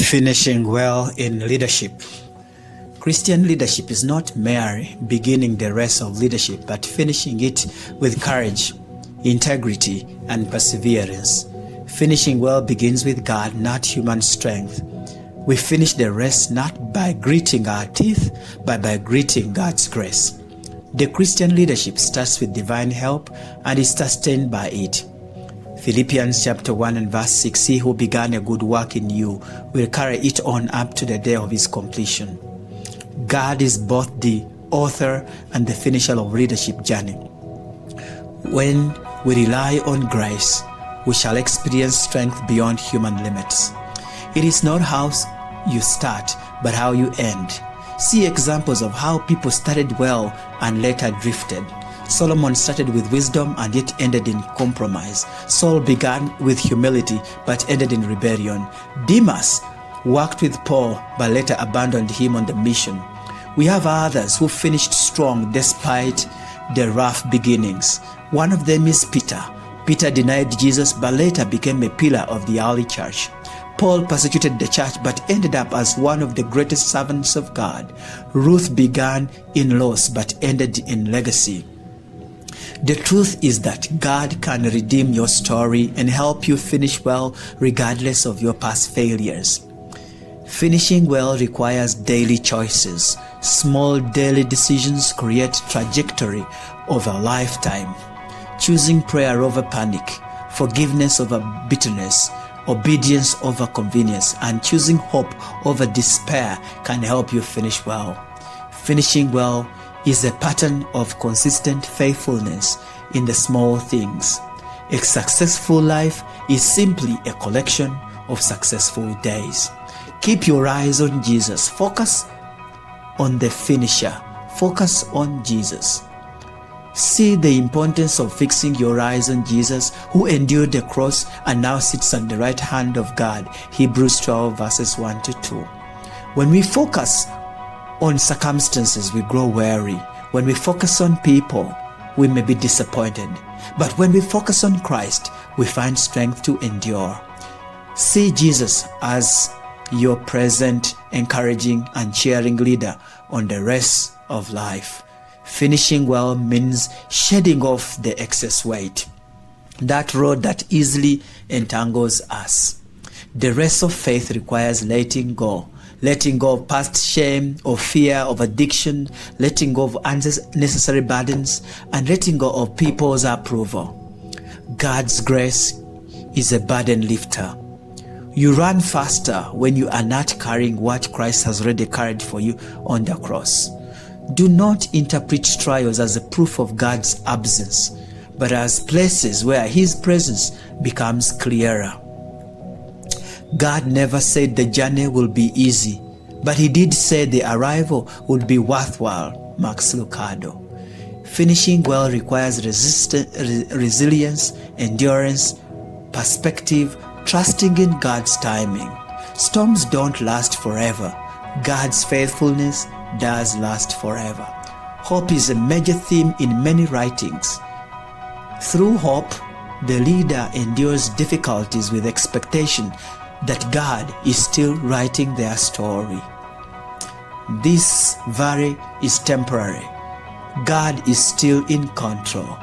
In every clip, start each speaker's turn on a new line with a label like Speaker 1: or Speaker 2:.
Speaker 1: Finishing well in leadership. Christian leadership is not merely beginning the race of leadership, but finishing it with courage, integrity, and perseverance. Finishing well begins with God, not human strength. We finish the race not by gritting our teeth, but by gritting God's grace. The Christian leadership starts with divine help and is sustained by it. Philippians chapter 1 and verse 6, he who began a good work in you will carry it on up to the day of his completion. God is both the author and the finisher of leadership journey. When we rely on grace, we shall experience strength beyond human limits. It is not how you start, but how you end. See examples of how people started well and later drifted. Solomon started with wisdom and yet ended in compromise. Saul began with humility but ended in rebellion. Demas worked with Paul but later abandoned him on the mission. We have others who finished strong despite the rough beginnings. One of them is Peter. Peter denied Jesus but later became a pillar of the early church. Paul persecuted the church but ended up as one of the greatest servants of God. Ruth began in loss but ended in legacy. The truth is that God can redeem your story and help you finish well regardless of your past failures. Finishing well requires daily choices. Small daily decisions create trajectory of a lifetime. Choosing prayer over panic, forgiveness over bitterness, obedience over convenience, and choosing hope over despair can help you finish well. Finishing well is a pattern of consistent faithfulness in the small things. A successful life is simply a collection of successful days. Keep your eyes on Jesus. Focus on the finisher. Focus on Jesus. See the importance of fixing your eyes on Jesus, who endured the cross and now sits at the right hand of God. Hebrews 12 verses 1 to 2. When we focus on circumstances, we grow weary. When we focus on people, we may be disappointed. But when we focus on Christ, we find strength to endure. See Jesus as your present, encouraging, and cheering leader on the race of life. Finishing well means shedding off the excess weight, that road that easily entangles us. The race of faith requires letting go of past shame, of fear, of addiction, letting go of unnecessary burdens, and letting go of people's approval. God's grace is a burden lifter. You run faster when you are not carrying what Christ has already carried for you on the cross. Do not interpret trials as a proof of God's absence, but as places where His presence becomes clearer. God never said the journey will be easy, but He did say the arrival would be worthwhile. Max Lucado. Finishing well requires resilience, endurance, perspective, trusting in God's timing. Storms don't last forever. God's faithfulness does last forever. Hope is a major theme in many writings. Through hope, the leader endures difficulties with expectation that God is still writing their story. This valley is temporary. God is still in control.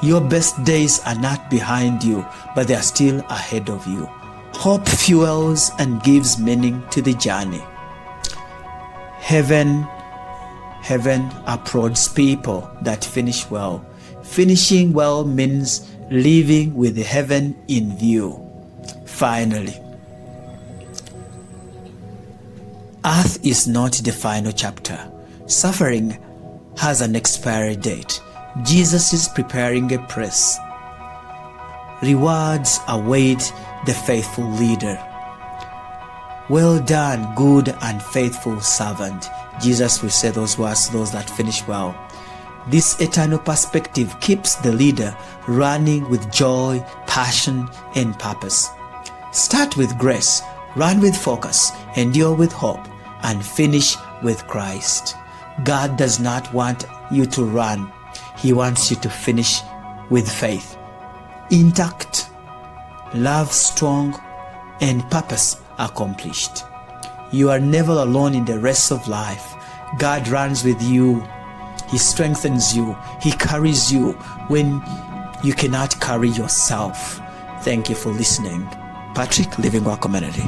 Speaker 1: Your best days are not behind you, but they are still ahead of you. Hope fuels and gives meaning to the journey. Heaven applauds people that finish well. Finishing well means living with heaven in view. Finally, earth is not the final chapter. Suffering has an expiry date. Jesus is preparing a press. Rewards await the faithful leader. Well done, good and faithful servant. Jesus will say those words to those that finish well. This eternal perspective keeps the leader running with joy, passion, and purpose. Start with grace, run with focus, endure with hope, and finish with Christ. God does not want you to run. He wants you to finish with faith. Intact, love strong, and purpose accomplished. You are never alone in the rest of life. God runs with you. He strengthens you. He carries you when you cannot carry yourself. Thank you for listening. Patrick, Living God Community.